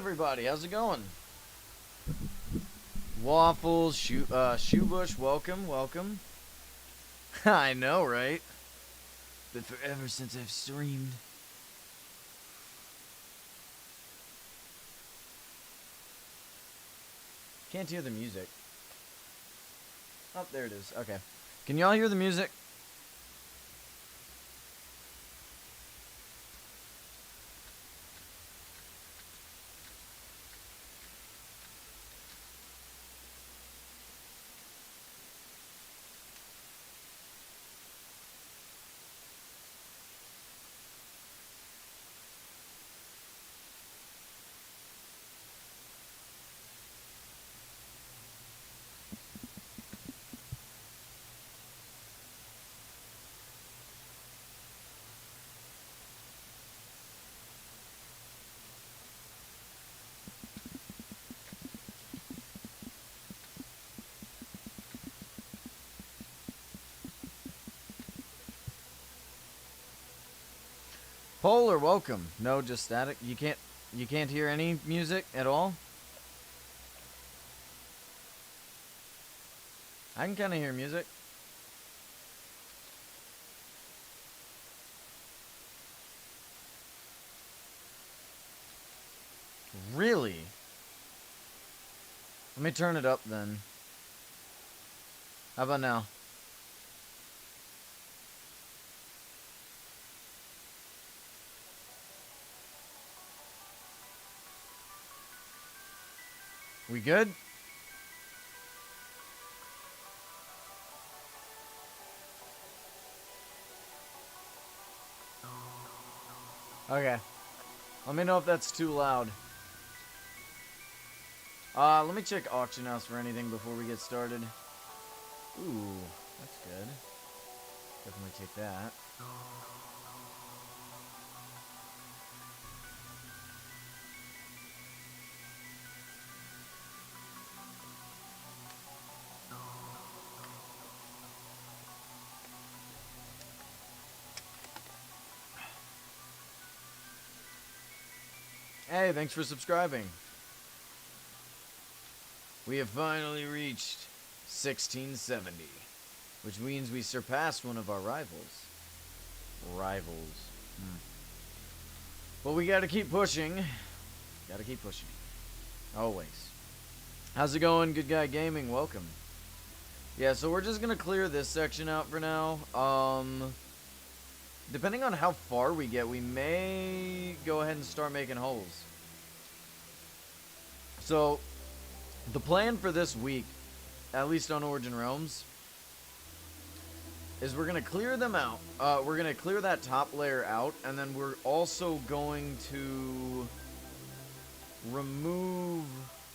everybody? How's it going? Waffles, Shoebush, welcome, welcome. I know, right? Been forever since I've streamed. Can't hear the music. Oh, there it is. Okay. Can y'all hear the music? Polar, welcome. No, just static. You can't hear any music at all? I can kind of hear music. Really? Let me turn it up then. How about now? We good? Okay. Let me know if that's too loud. Let me check Auction House for anything before we get started. Ooh, that's good. Definitely take that. Hey, thanks for subscribing. We have finally reached 1670, which means we surpassed one of our rivals. But we gotta keep pushing. Gotta keep pushing. Always. How's it going, Good Guy Gaming? Welcome. Yeah, so we're just gonna clear this section out for now. Depending on how far we get, we may go ahead and start making holes. So, the plan for this week, at least on Origin Realms, is we're going to clear them out. We're going to clear that top layer out, and then we're also going to remove,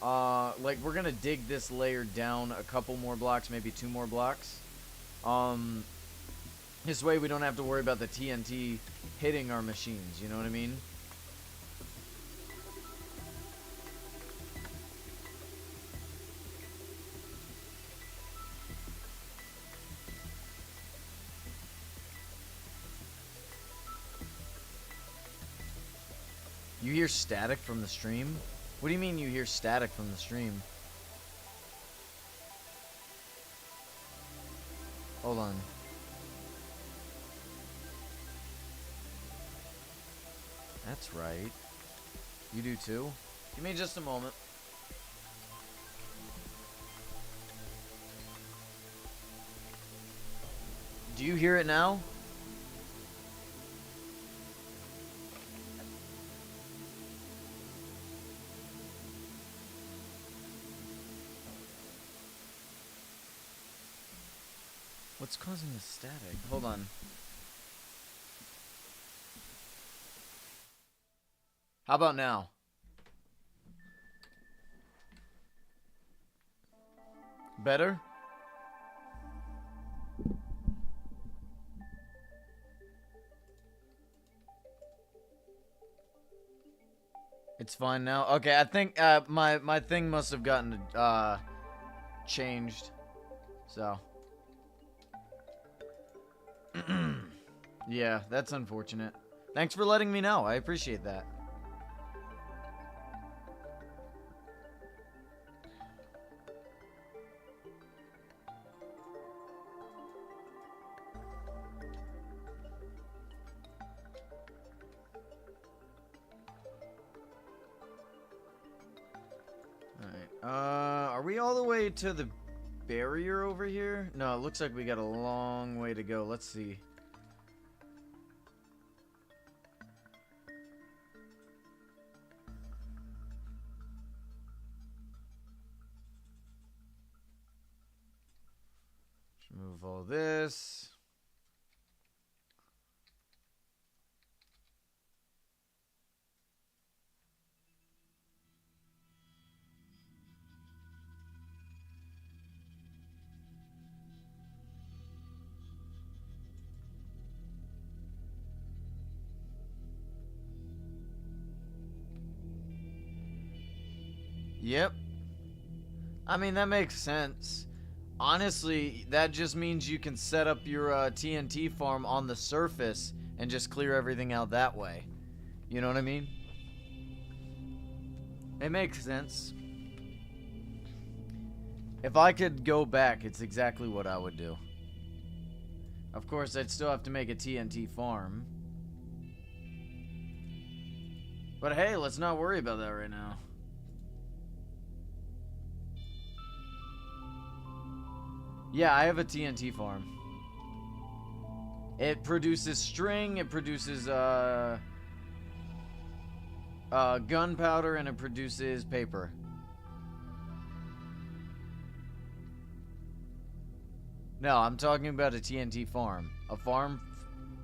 like, we're going to dig this layer down a couple more blocks, maybe 2 more blocks. This way we don't have to worry about the TNT hitting our machines, you know what I mean? You hear static from the stream? What do you mean you hear static from the stream? Hold on. That's right. You do too? Give me just a moment. Do you hear it now? What's causing the static? Hold on. How about now? Better? It's fine now. Okay, I think my thing must have gotten changed. So yeah, that's unfortunate. Thanks for letting me know. I appreciate that. Are we all the way to the barrier over here? No, it looks like we got a long way to go. Let's see. Move all this. Yep. I mean, that makes sense. Honestly, that just means you can set up your TNT farm on the surface and just clear everything out that way. You know what I mean? It makes sense. If I could go back, it's exactly what I would do. Of course, I'd still have to make a TNT farm. But hey, let's not worry about that right now. Yeah, I have a TNT farm. It produces string, it produces gunpowder, and it produces paper. No, I'm talking about a TNT farm. A farm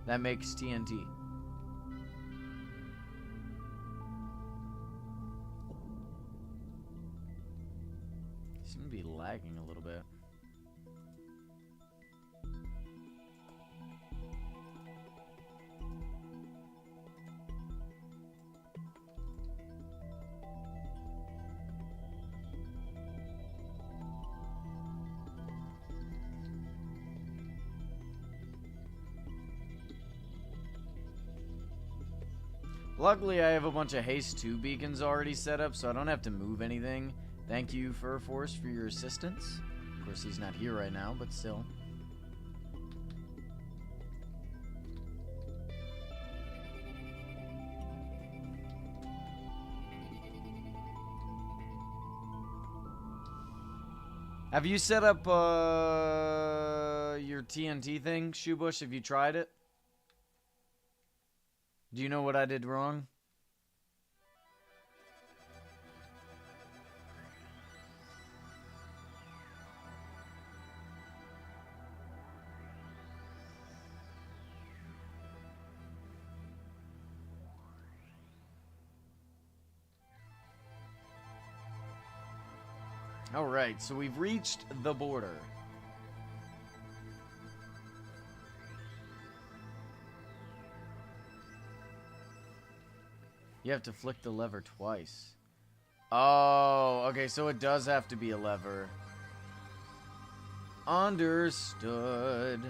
that makes TNT. Seem to be lagging a little bit. Luckily, I have a bunch of Haste 2 beacons already set up, so I don't have to move anything. Thank you, Fur Force, for your assistance. Of course, he's not here right now, but still. Have you set up your TNT thing, Shoebush? Have you tried it? Do you know what I did wrong? Alright, so we've reached the border. You have to flick the lever twice. Oh, okay, so it does have to be a lever. Understood.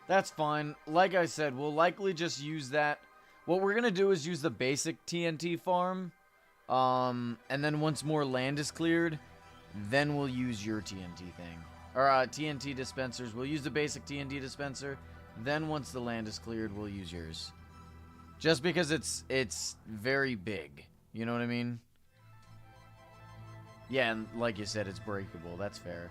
That's fine. Like I said, we'll likely just use that. What we're going to do is use the basic TNT farm. And then once more land is cleared, then we'll use your TNT thing. Or TNT dispensers. We'll use the basic TNT dispenser. Then once the land is cleared, we'll use yours. Just because it's very big. You know what I mean? Yeah, and like you said, it's breakable. That's fair.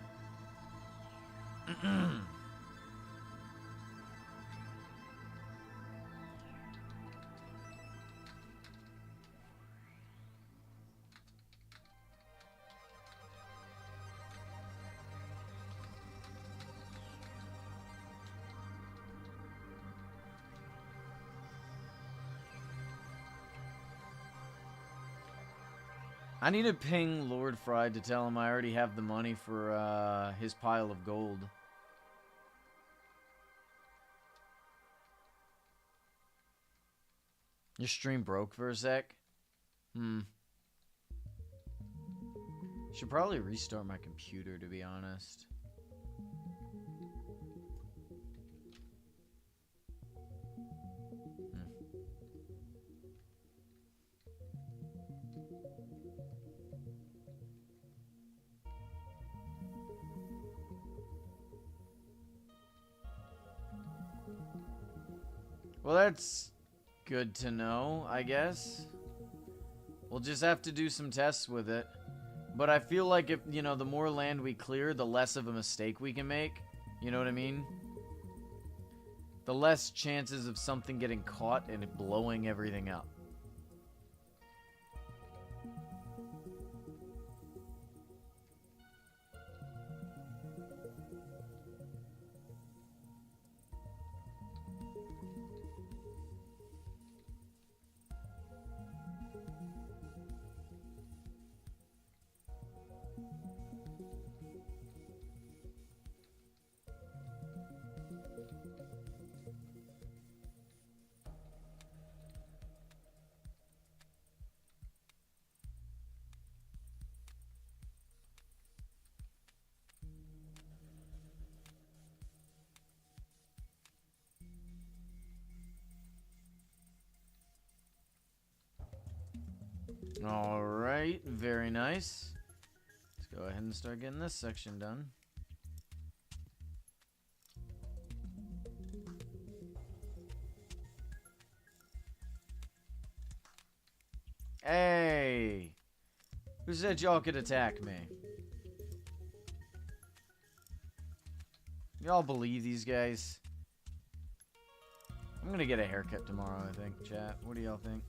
I need to ping Lord Fried to tell him I already have the money for his pile of gold. Your stream broke for a sec? Should probably restart my computer, to be honest. Well, that's good to know, I guess. We'll just have to do some tests with it. But I feel like if, you know, the more land we clear, the less of a mistake we can make. You know what I mean? The less chances of something getting caught and it blowing everything up. Alright, very nice. Let's go ahead and start getting this section done. Hey! Who said y'all could attack me? Y'all believe these guys? I'm gonna get a haircut tomorrow, I think, chat. What do y'all think?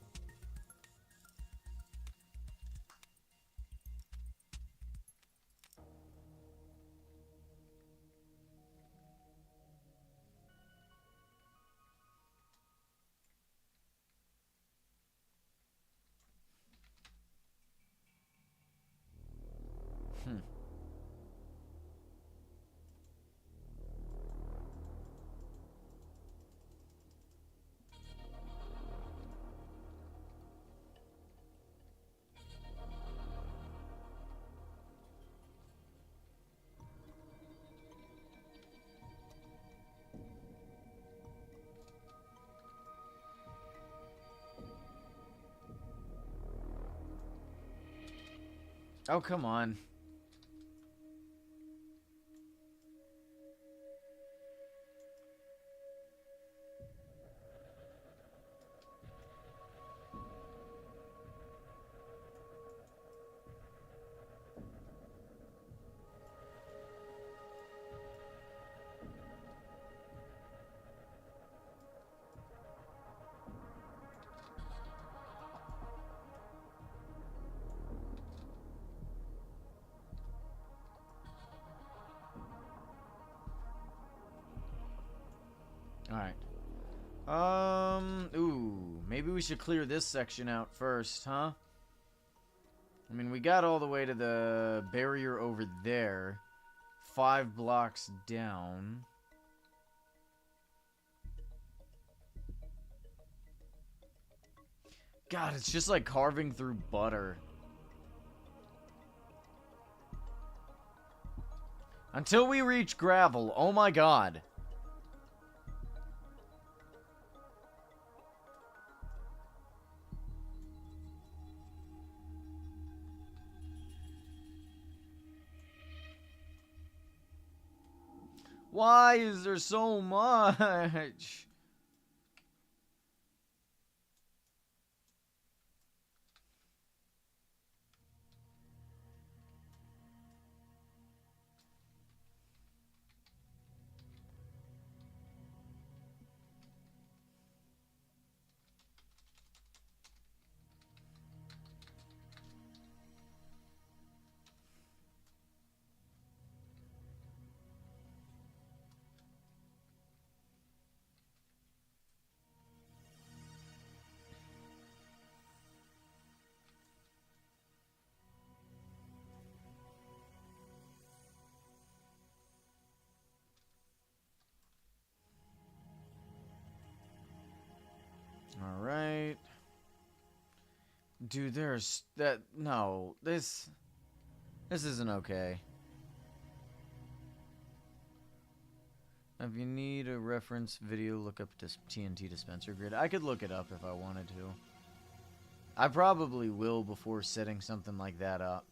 Oh, come on. Alright. Ooh, maybe we should clear this section out first, huh? I mean, we got all the way to the barrier over there. 5 blocks down. God, it's just like carving through butter. Until we reach gravel, oh my god. Why is there so much? Alright. Dude, there's that. No, this isn't okay. If you need a reference video, look up TNT dispenser grid. I could look it up if I wanted to. I probably will before setting something like that up.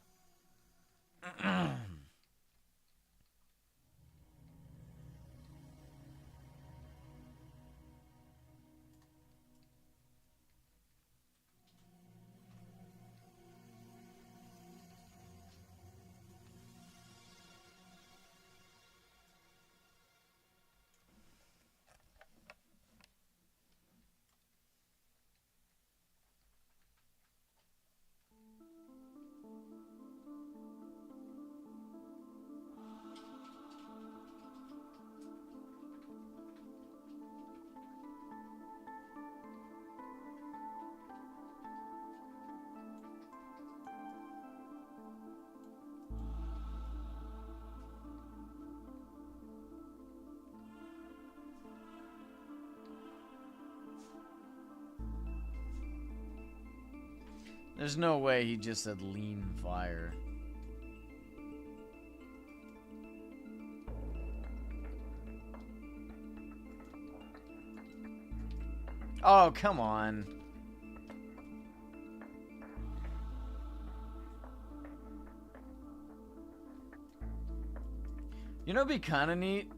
There's no way he just said lean fire. Oh, come on. You know, it'd be kind of neat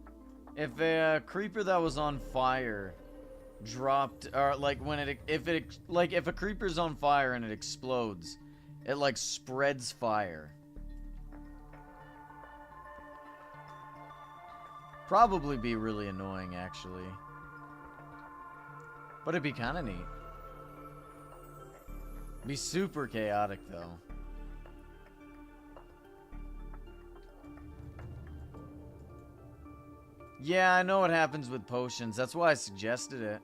if a creeper that was on fire dropped, or like when if a creeper's on fire and it explodes, it like spreads fire. Probably be really annoying, actually. But it'd be kind of neat. Be super chaotic, though. Yeah, I know what happens with potions. That's why I suggested it.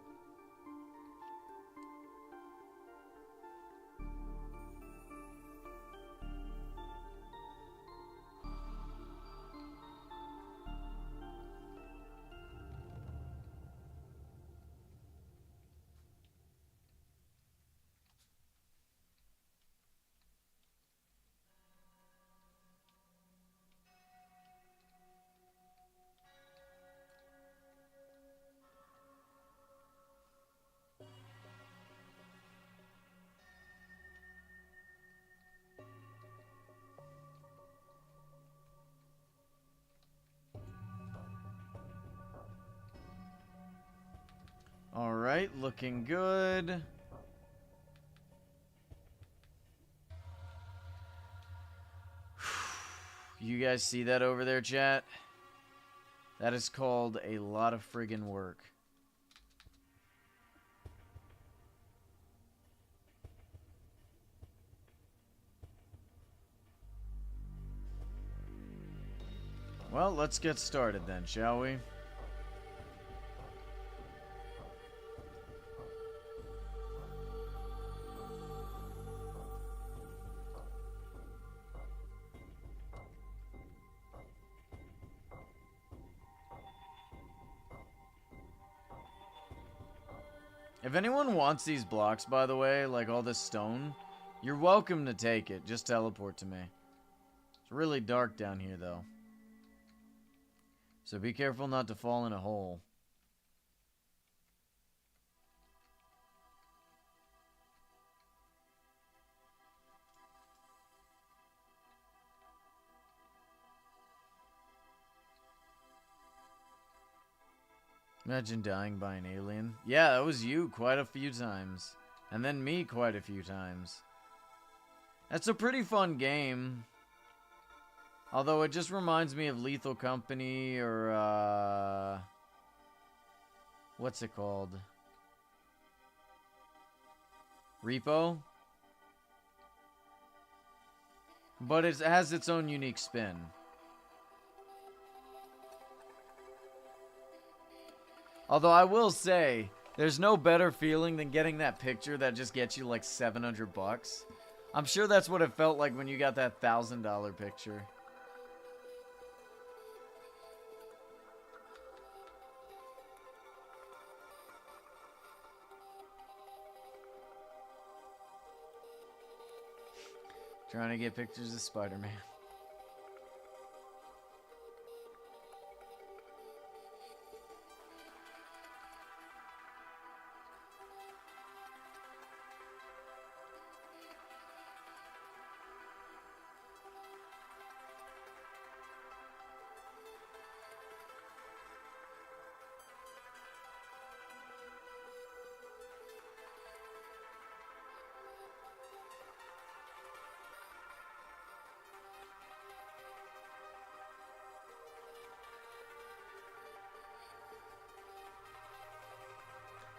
Alright, looking good. You guys see that over there, chat? That is called a lot of friggin' work. Well, let's get started then, shall we? If anyone wants these blocks, by the way, like all this stone, you're welcome to take it. Just teleport to me. It's really dark down here, though. So be careful not to fall in a hole. Imagine dying by an alien. Yeah, that was you quite a few times. And then me quite a few times. That's a pretty fun game. Although it just reminds me of Lethal Company or, what's it called? Repo? But it has its own unique spin. Although I will say, there's no better feeling than getting that picture that just gets you like $700. I'm sure that's what it felt like when you got that $1,000 picture. Trying to get pictures of Spider-Man.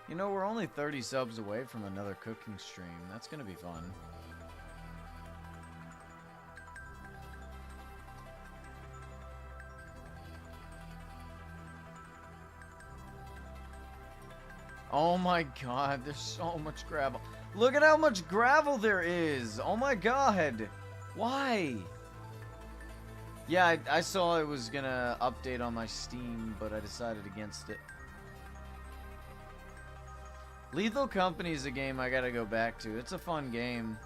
You know, we're only 30 subs away from another cooking stream. That's gonna be fun. Oh my god, there's so much gravel. Look at how much gravel there is! Oh my god! Why? Yeah, I saw it was gonna update on my Steam, but I decided against it. Lethal Company is a game I gotta go back to. It's a fun game.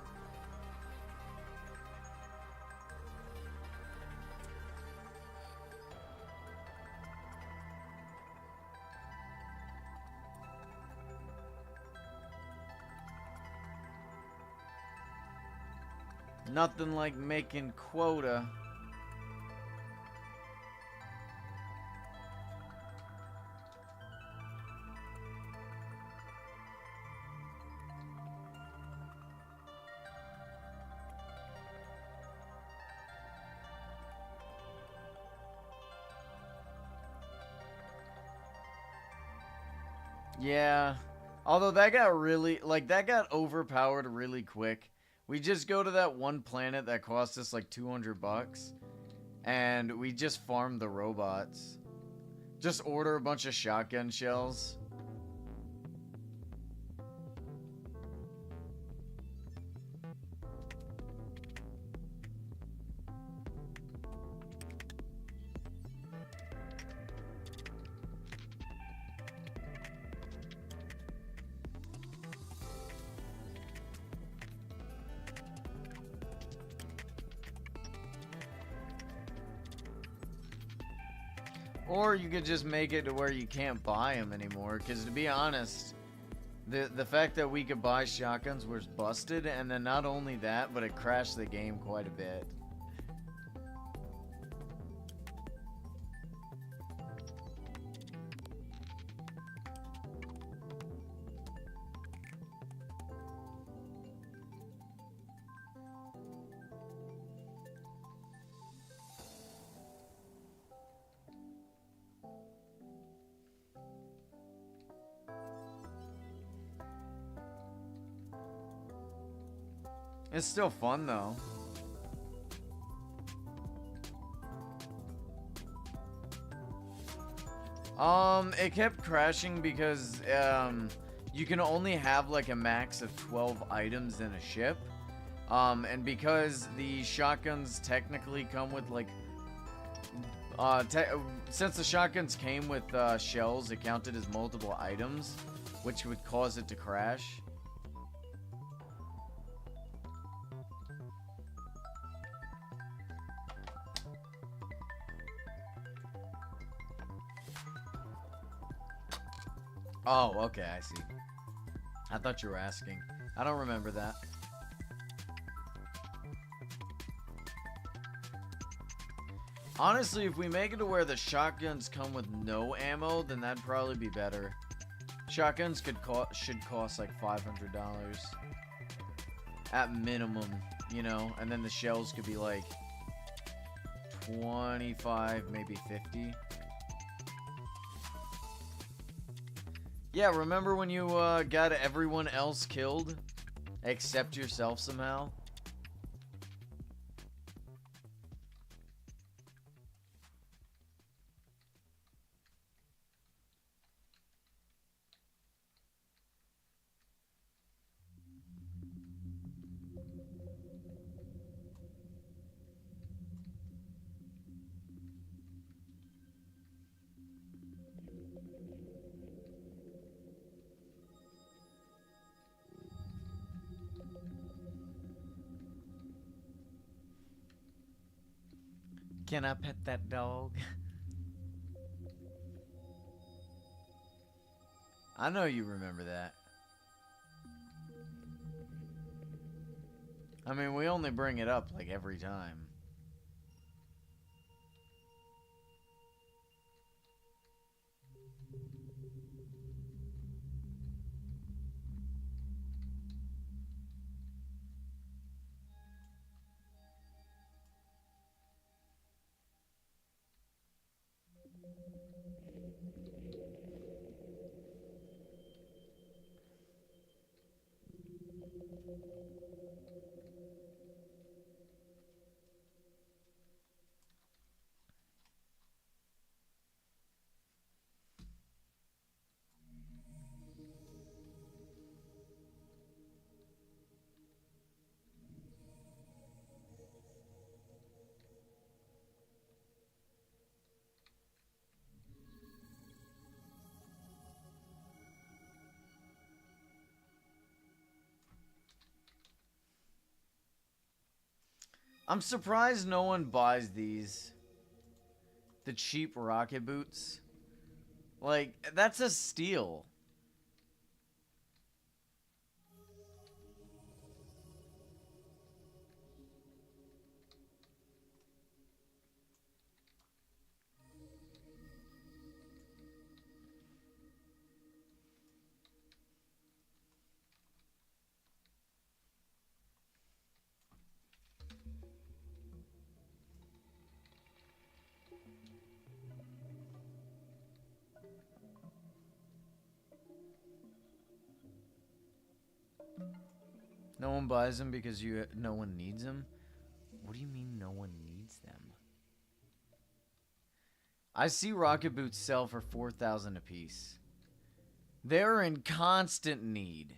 Nothing like making quota. Yeah. Although that got really, like, that got overpowered really quick. We just go to that one planet that cost us like 200 bucks. And we just farm the robots. Just order a bunch of shotgun shells. Or you could just make it to where you can't buy them anymore. Because to be honest, the fact that we could buy shotguns was busted. And then not only that, but it crashed the game quite a bit. It's still fun though. It kept crashing because, you can only have like a max of 12 items in a ship. And because the shotguns technically come with like, since the shotguns came with, shells, it counted as multiple items, which would cause it to crash. Oh, okay, I see. I thought you were asking. I don't remember that. Honestly, if we make it to where the shotguns come with no ammo, then that'd probably be better. Shotguns should cost like $500 at minimum, you know, and then the shells could be like 25, maybe 50. Yeah, remember when you got everyone else killed except yourself somehow? Can I pet that dog? I know you remember that. I mean, we only bring it up like every time. I'm surprised no one buys these. The cheap rocket boots. Like, that's a steal. No one buys them because no one needs them? What do you mean no one needs them? I see rocket boots sell for 4,000 apiece. They're in constant need.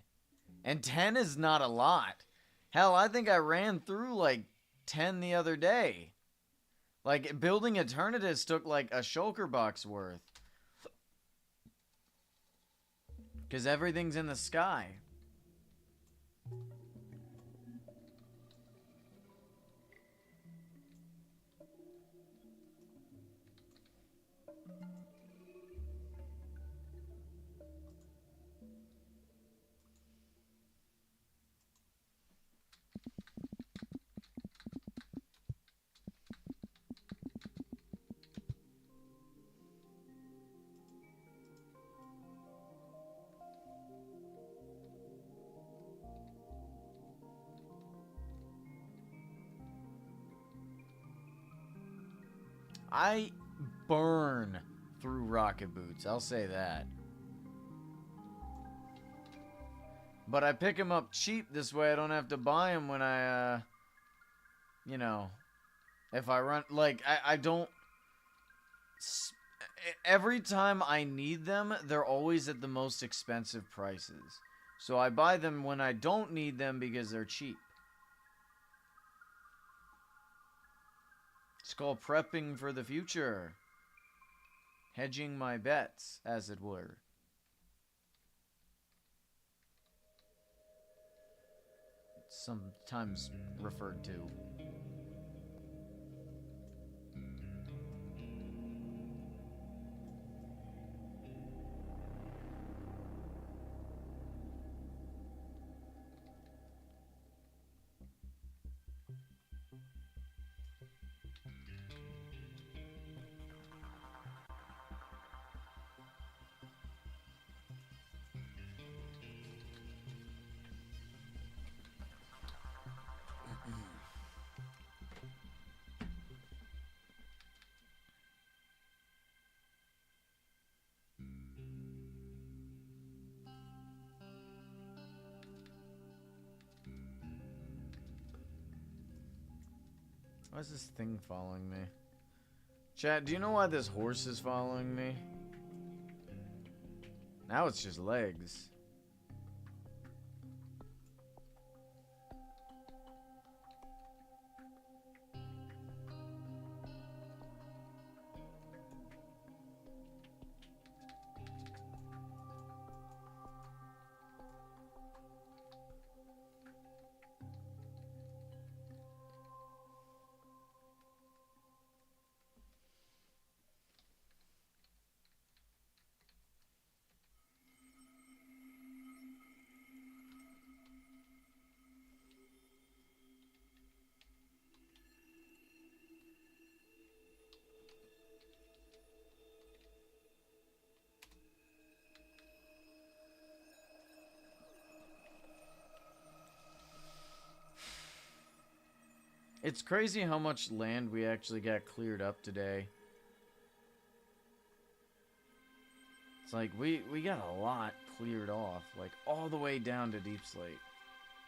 And 10 is not a lot. Hell, I think I ran through like 10 the other day. Like, building Eternatus took like a shulker box worth. Because everything's in the sky. I burn through rocket boots, I'll say that. But I pick them up cheap this way I don't have to buy them when I, you know, if I run, like, I don't, every time I need them, they're always at the most expensive prices. So I buy them when I don't need them because they're cheap. It's called prepping for the future. Hedging my bets, as it were. It's sometimes referred to. Why is this thing following me? Chat, do you know why this horse is following me? Now it's just legs. It's crazy how much land we actually got cleared up today. It's like, we got a lot cleared off. Like, all the way down to Deep Slate.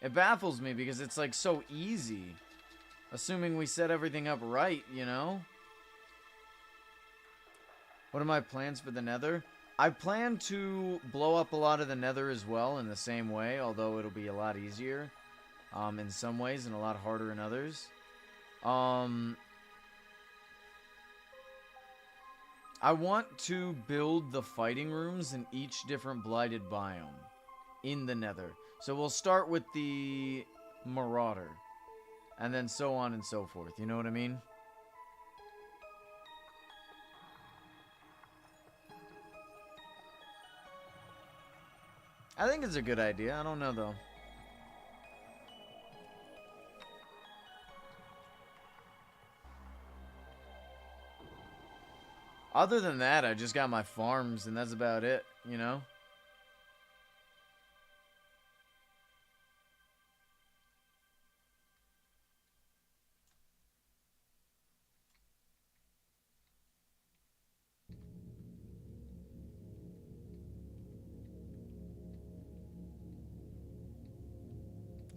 It baffles me because it's, like, so easy. Assuming we set everything up right, you know? What are my plans for the Nether? I plan to blow up a lot of the Nether as well in the same way. Although it'll be a lot easier. In some ways and a lot harder in others. I want to build the fighting rooms in each different blighted biome in the Nether. So we'll start with the Marauder. And then so on and so forth. You know what I mean? I think it's a good idea. I don't know though. Other than that, I just got my farms, and that's about it, you know?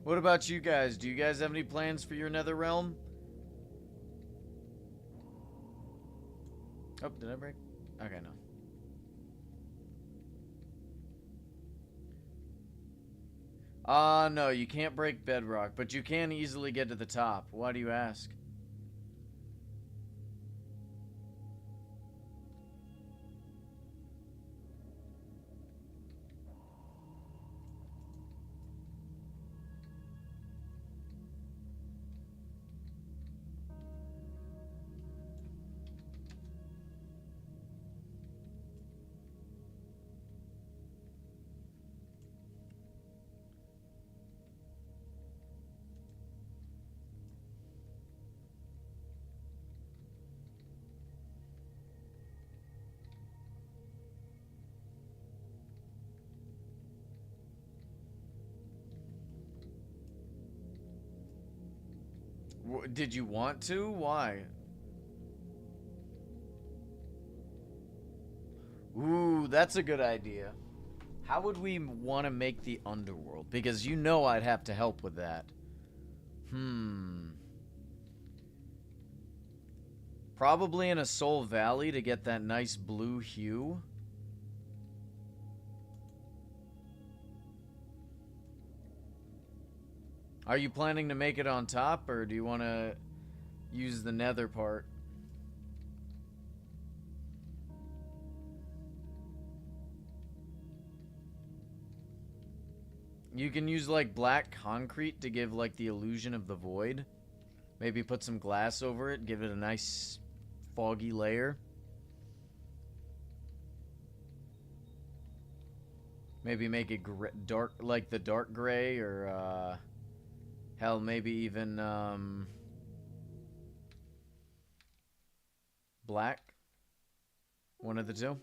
What about you guys? Do you guys have any plans for your nether realm? Oh, did I break? Okay, no. No, you can't break bedrock, but you can easily get to the top. Why do you ask? Did you want to? Why? Ooh, that's a good idea. How would we want to make the underworld? Because you know I'd have to help with that. Probably in a Soul Valley to get that nice blue hue. Are you planning to make it on top, or do you want to use the nether part? You can use, like, black concrete to give, like, the illusion of the void. Maybe put some glass over it, give it a nice foggy layer. Maybe make it dark, like the dark gray, or, hell, maybe even, black. One of the two.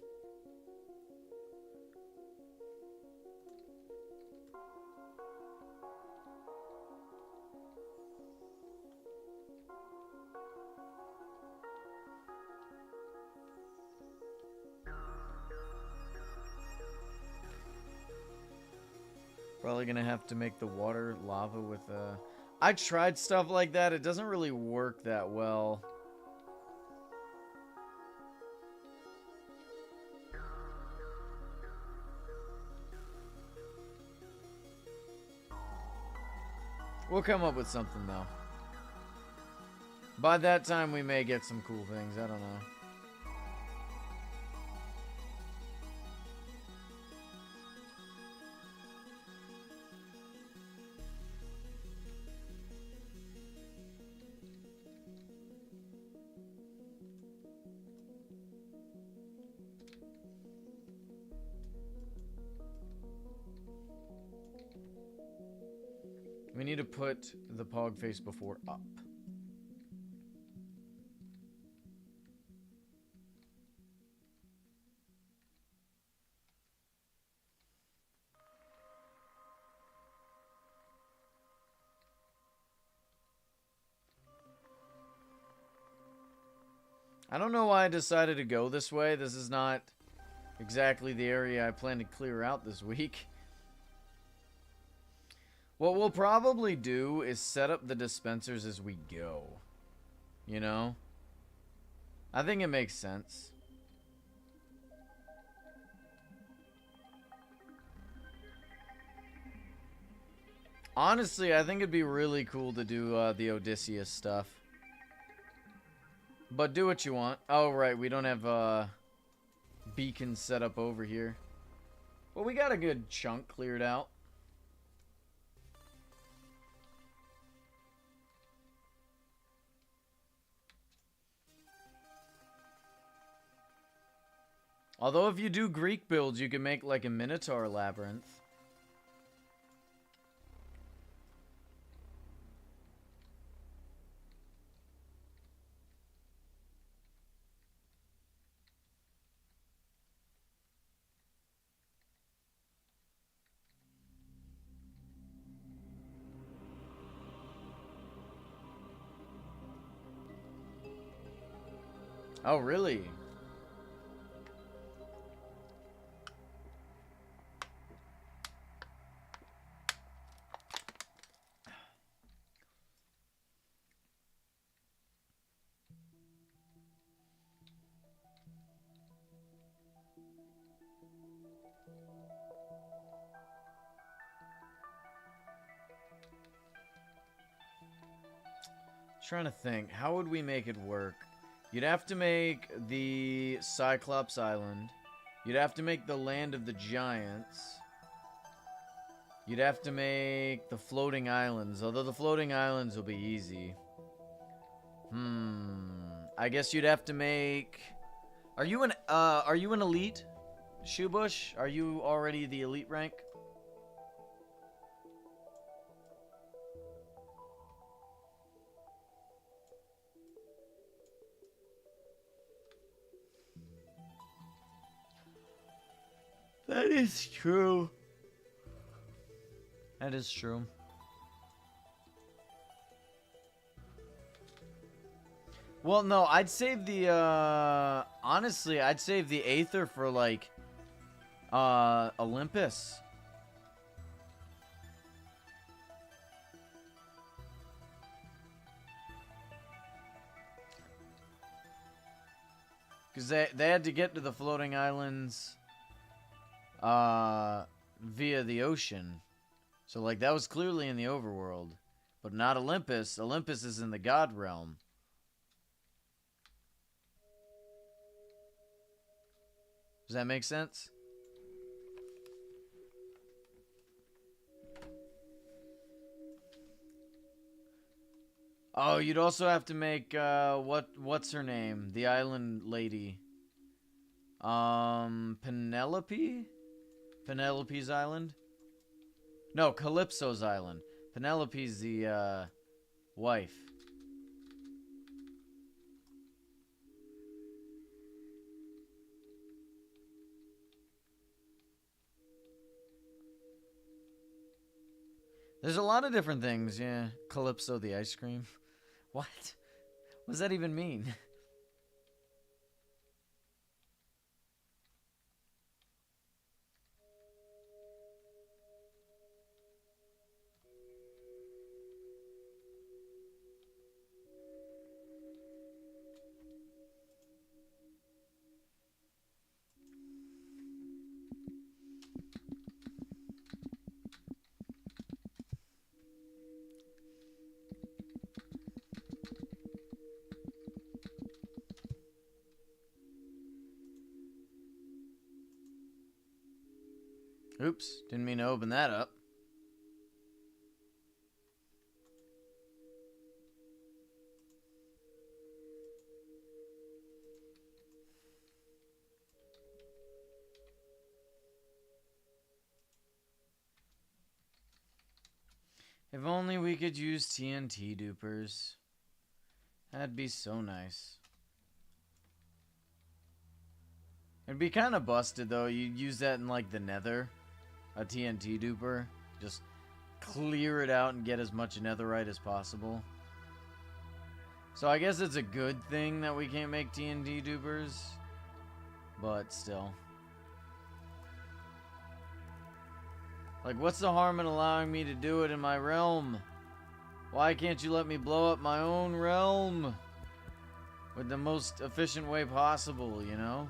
Probably gonna have to make the water lava with I tried stuff like that. It doesn't really work that well. We'll come up with something though. By that time we may get some cool things. I don't know. We need to put the pog face before up. I don't know why I decided to go this way. This is not exactly the area I plan to clear out this week. What we'll probably do is set up the dispensers as we go. You know? I think it makes sense. Honestly, I think it'd be really cool to do the Odysseus stuff. But do what you want. Oh, right, we don't have beacons set up over here. Well, we got a good chunk cleared out. Although if you do Greek builds, you can make like a Minotaur labyrinth. Oh, really? Trying to think, how would we make it work? You'd have to make the Cyclops Island. You'd have to make the Land of the Giants. You'd have to make the Floating Islands, although the Floating Islands will be easy. I guess you'd have to make... Are you an elite, Shoebush? Are you already the elite rank? That is true. That is true. Well, no, I'd save the, honestly, I'd save the Aether for, like, Olympus. Because they had to get to the floating islands, via the ocean. So, like, that was clearly in the overworld. But not Olympus. Olympus is in the God realm. Does that make sense? Oh, you'd also have to make, what's her name? The island lady. Penelope? Penelope's island? No, Calypso's island. Penelope's the, wife. There's a lot of different things, yeah. Calypso the ice cream. What? What does that even mean? Oops, didn't mean to open that up. If only we could use TNT dupers. That'd be so nice. It'd be kind of busted though. You'd use that in like the Nether. A TNT duper. Just clear it out and get as much netherite as possible. So I guess it's a good thing that we can't make TNT dupers. But still. Like, what's the harm in allowing me to do it in my realm? Why can't you let me blow up my own realm? With the most efficient way possible, you know?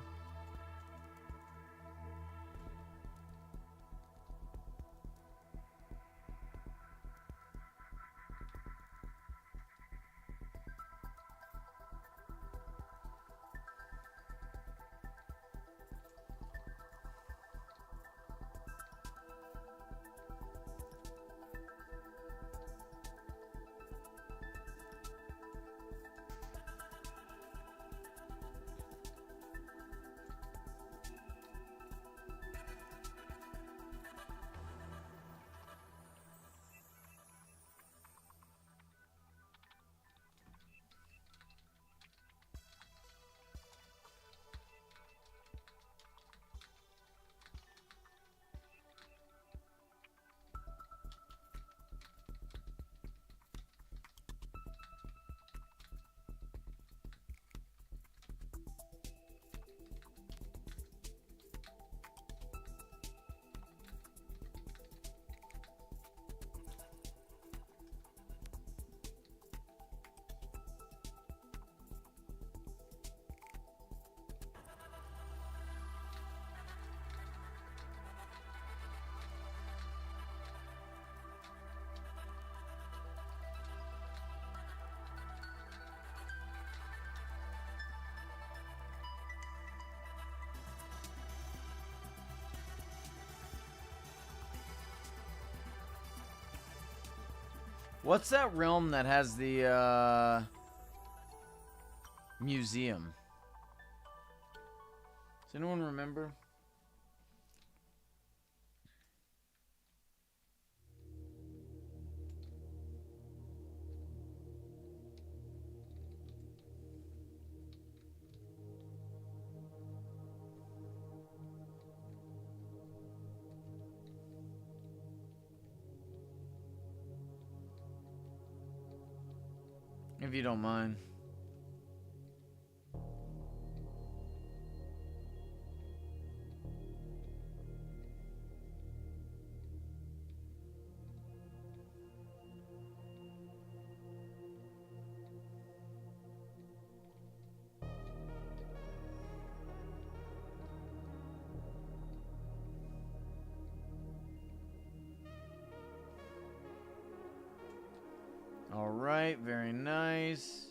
What's that realm that has the museum? Does anyone remember? If you don't mind. All right, very nice.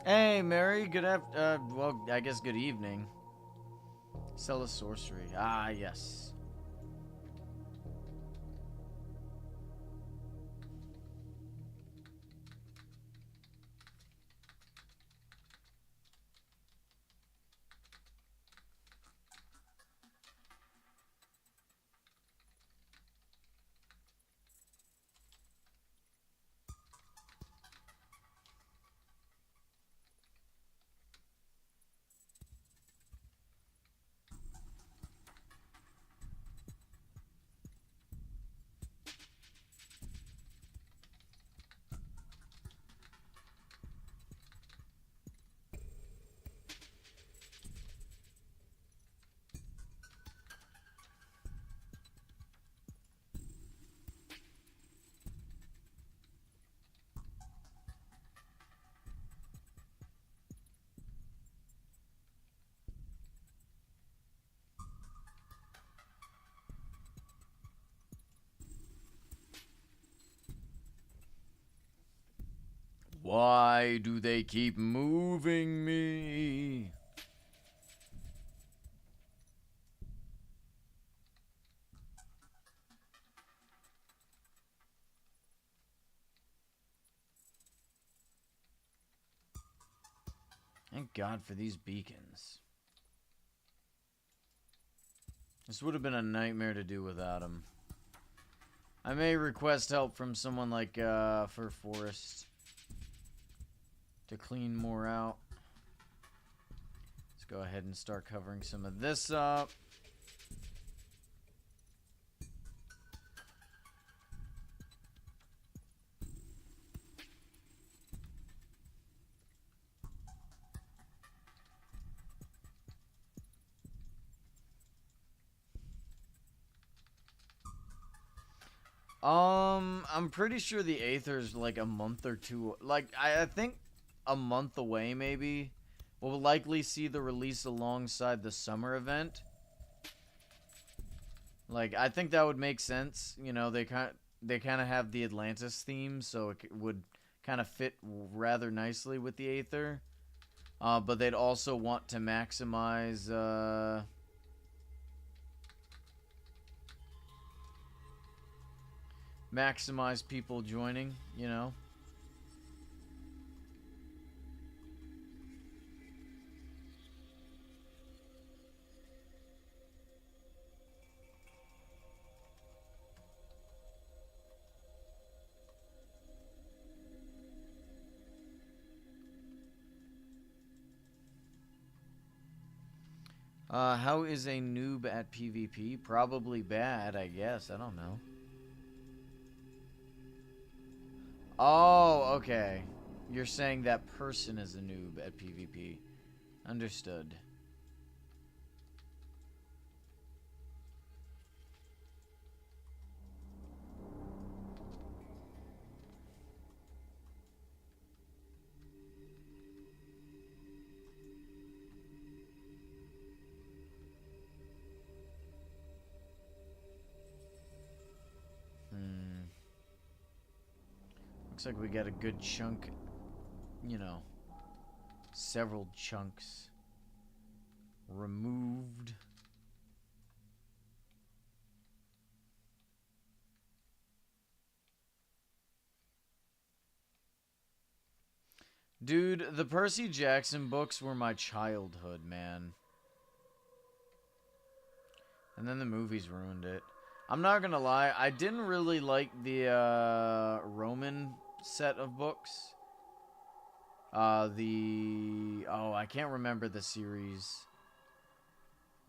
Hey, Mary. Good well, I guess good evening. Sell a sorcery. Ah, yes. Why do they keep moving me? Thank God for these beacons. This would have been a nightmare to do without them. I may request help from someone like Fur Forest to clean more out. Let's go ahead and start covering some of this up. I'm pretty sure the Aether's like a month or two. Like, I think a month away, maybe. We'll likely see the release alongside the summer event. Like, I think that would make sense. You know, they kind of have the Atlantis theme, so it would kind of fit rather nicely with the Aether. But they'd also want to maximize, maximize people joining, you know? How is a noob at PvP? Probably bad, I guess. I don't know. Oh, okay. You're saying that person is a noob at PvP. Understood. like we got a good chunk, you know, several chunks removed. Dude, the Percy Jackson books were my childhood, man. And then the movies ruined it. I'm not gonna lie, I didn't really like the Roman set of books. Oh, I can't remember the series.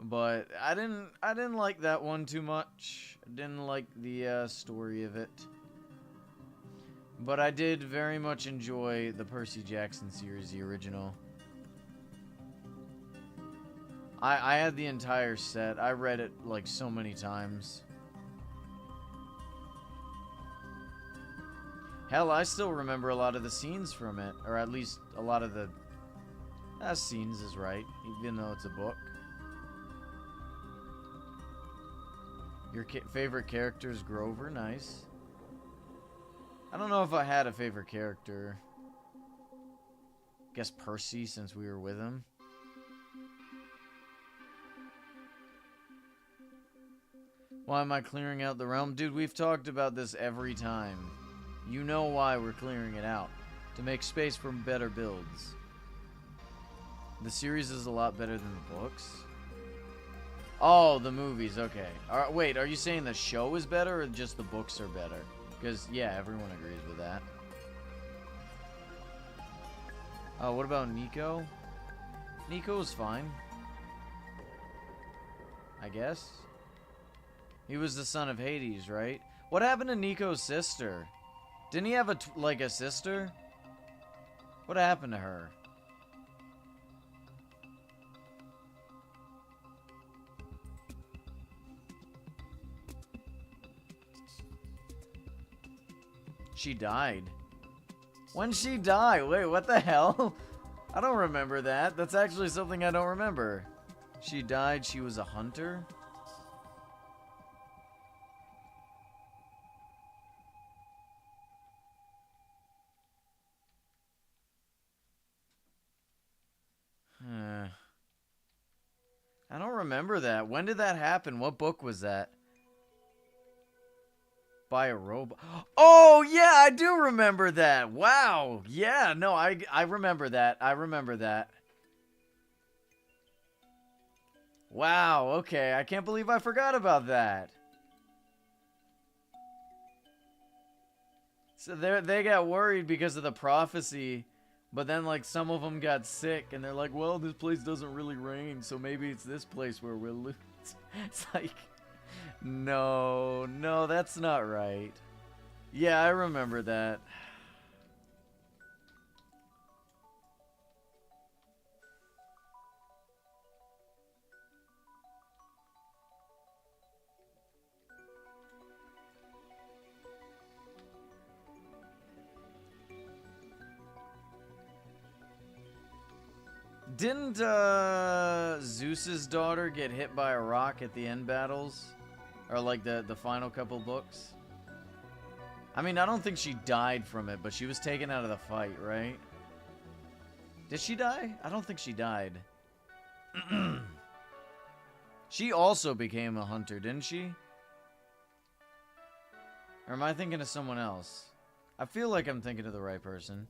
But I didn't like that one too much. I didn't like the story of it. But I did very much enjoy the Percy Jackson series, the original. I had the entire set. I read it like so many times. Hell, I still remember a lot of the scenes from it. Or at least a lot of the... scenes is right, even though it's a book. Your favorite character is Grover? Nice. I don't know if I had a favorite character. Guess Percy, since we were with him. Why am I clearing out the realm? Dude, we've talked about this every time. You know why we're clearing it out. To make space for better builds. The series is a lot better than the books. Oh, the movies, okay. Wait, are you saying the show is better or just the books are better? Because, yeah, everyone agrees with that. Oh, what about Nico? Nico's fine. I guess. He was the son of Hades, right? What happened to Nico's sister? Didn't he have a sister? What happened to her? She died. When she died? Wait, what the hell? I don't remember that. That's actually something I don't remember. She died, she was a hunter? I don't remember that. When did that happen? What book was that? By a robot. Oh, yeah, I do remember that. Wow. Yeah, no, I remember that. I remember that. Wow, okay. I can't believe I forgot about that. So they got worried because of the prophecy, but then like some of them got sick and they're like, well, this place doesn't really rain, so maybe it's this place where we'll lose. It's like, no, that's not right. Yeah, I remember that. Didn't Zeus's daughter get hit by a rock at the end battles? Or like the final couple books? I mean, I don't think she died from it, but she was taken out of the fight, right? Did she die? I don't think she died. She also became a hunter, didn't she? Or am I thinking of someone else? I feel like I'm thinking of the right person.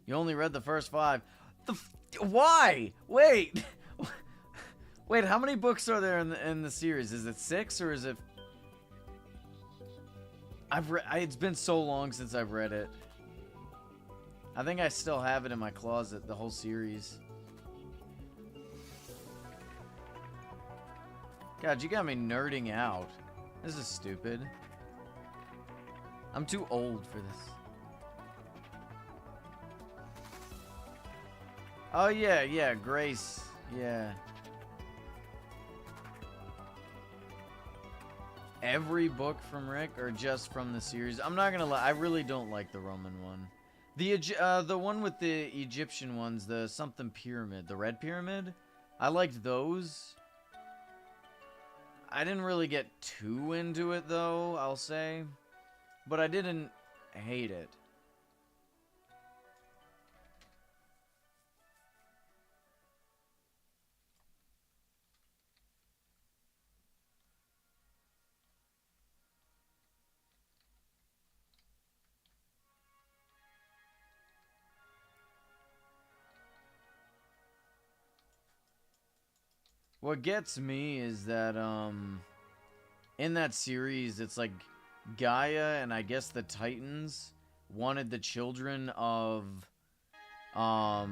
You only read the first 5. Why? Wait. Wait, how many books are there in the series? Is it 6 or is it... It's been so long since I've read it. I think I still have it in my closet, the whole series. God, you got me nerding out. This is stupid. I'm too old for this. Oh, yeah, Grace. Yeah. Every book from Rick or just from the series? I'm not gonna lie, I really don't like the Roman one. The one with the Egyptian ones, the something pyramid, the red pyramid, I liked those. I didn't really get too into it though, I'll say. but I didn't hate it. What gets me is that, in that series, it's like Gaia and I guess the Titans wanted the children of, the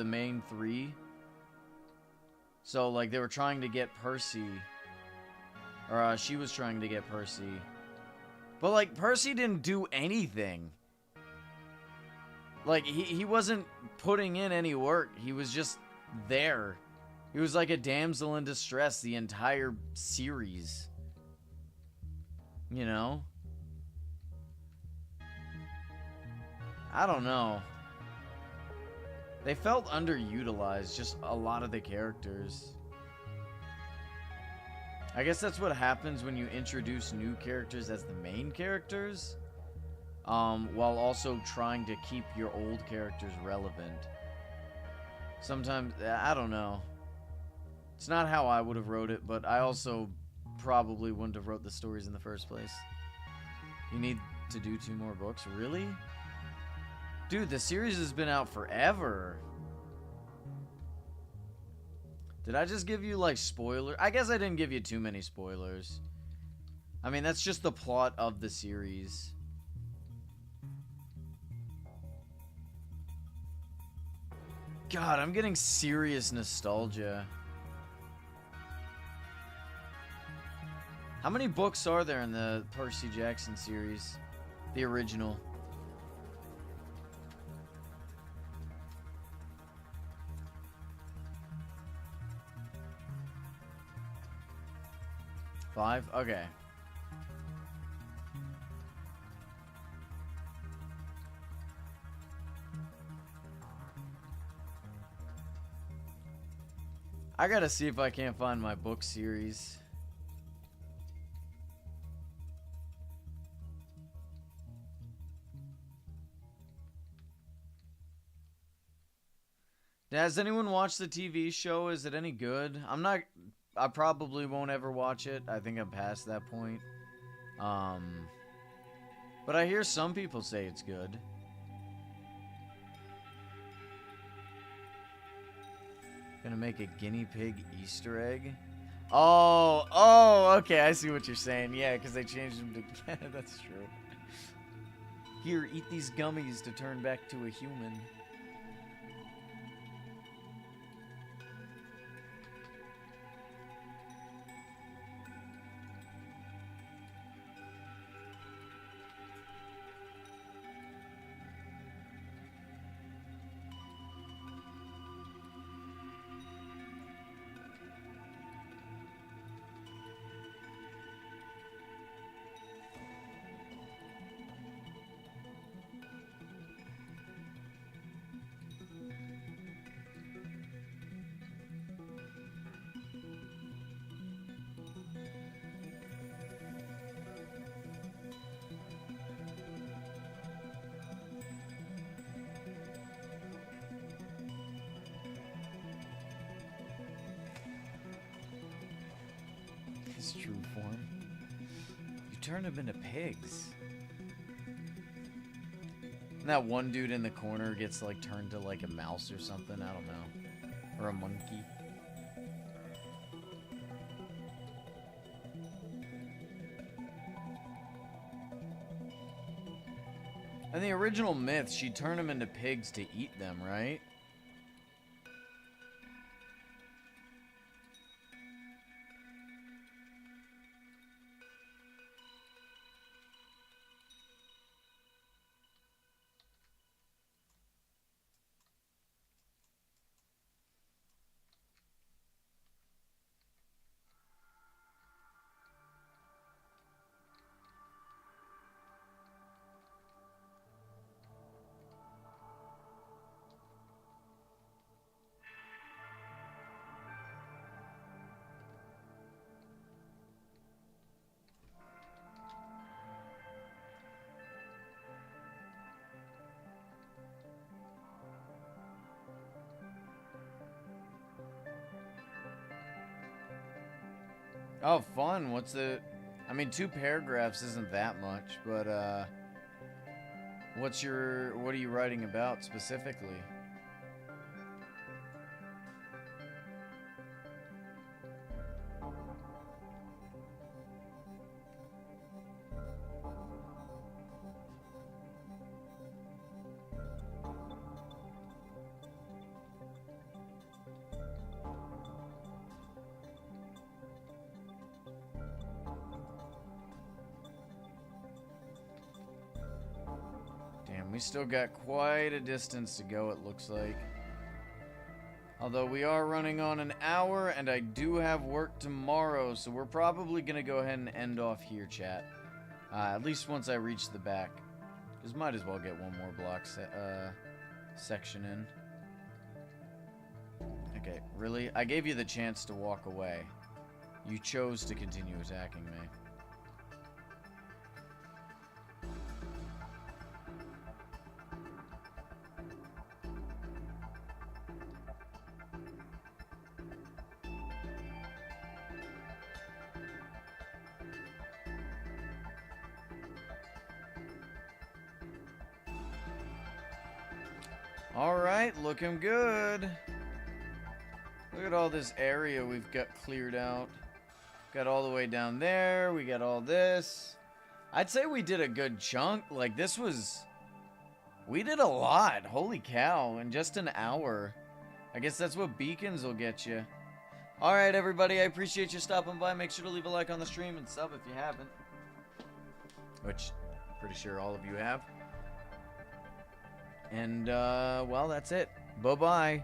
main three. So, like, they were trying to get Percy. Or, she was trying to get Percy. But, like, Percy didn't do anything. Like, he wasn't putting in any work. He was just there. He was like a damsel in distress the entire series. You know? I don't know. They felt underutilized, just a lot of the characters. I guess that's what happens when you introduce new characters as the main characters. While also trying to keep your old characters relevant. Sometimes, I don't know. It's not how I would have wrote it, but I also probably wouldn't have wrote the stories in the first place. You need to do 2 more books? Really? Dude, the series has been out forever. Did I just give you, like, spoilers? I guess I didn't give you too many spoilers. I mean, that's just the plot of the series. God, I'm getting serious nostalgia. How many books are there in the Percy Jackson series? The original. Five? Okay. I gotta see if I can't find my book series. Has anyone watched the TV show? Is it any good? I probably won't ever watch it. I think I'm past that point. But I hear some people say it's good. Gonna make a guinea pig Easter egg? Oh, okay, I see what you're saying. Yeah, because they changed them to... That's true. Here, eat these gummies to turn back to a human. His true form. You turn them into pigs. And that one dude in the corner gets like turned to like a mouse or something. I don't know. Or a monkey. In the original myth, she turned them into pigs to eat them, right? Oh, fun. What's the... I mean, 2 paragraphs isn't that much, but, what are you writing about specifically? We still got quite a distance to go, it looks like. Although we are running on an hour, and I do have work tomorrow, so we're probably going to go ahead and end off here, chat. At least once I reach the back. Because might as well get one more block section in. Okay, really? I gave you the chance to walk away. You chose to continue attacking me. Alright, looking good. Look at all this area we've got cleared out. Got all the way down there. We got all this. I'd say we did a good chunk. Like, this was... We did a lot. Holy cow. In just an hour. I guess that's what beacons will get you. Alright, everybody. I appreciate you stopping by. Make sure to leave a like on the stream and sub if you haven't. Which, pretty sure all of you have. And, well, that's it. Bye-bye.